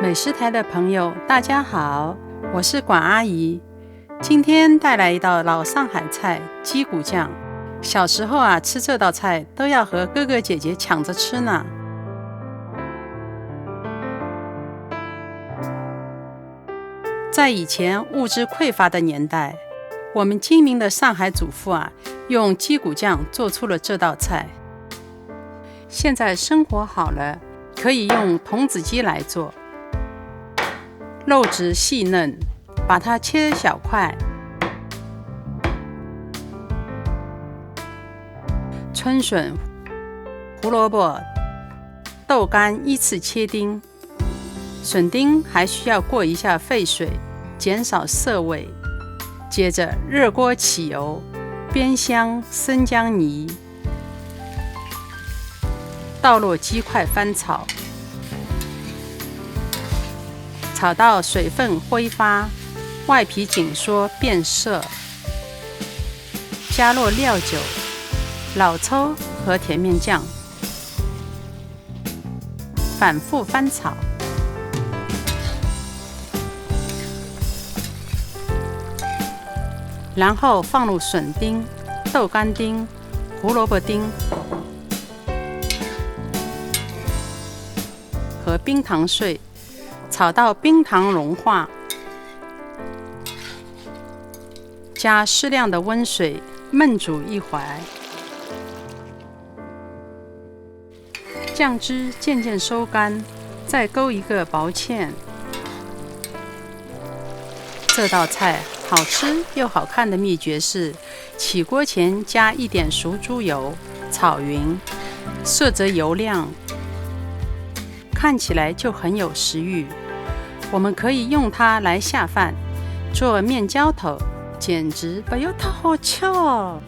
美食台的朋友，大家好，我是管阿姨。今天带来一道老上海菜鸡骨酱。小时候吃这道菜都要和哥哥姐姐抢着吃呢。在以前物质匮乏的年代，我们精明的上海主妇用鸡骨酱做出了这道菜。现在生活好了，可以用童子鸡来做。肉质细嫩，把它切小块。春笋、胡萝卜、豆干依次切丁，笋丁还需要过一下沸水，减少涩味。接着热锅起油，煸香生姜泥，倒落鸡块翻炒。炒到水分挥发，外皮紧缩变色，加入料酒、老抽和甜面酱，反复翻炒。然后放入笋丁、豆干丁、胡萝卜丁和冰糖碎，炒到冰糖融化，加适量的温水焖煮一会儿，酱汁渐渐收干，再勾一个薄芡。这道菜好吃又好看的秘诀是：起锅前加一点熟猪油，炒匀，设着油量，看起来就很有食欲。我们可以用它来下饭，做面浇头，简直不要太好吃哦。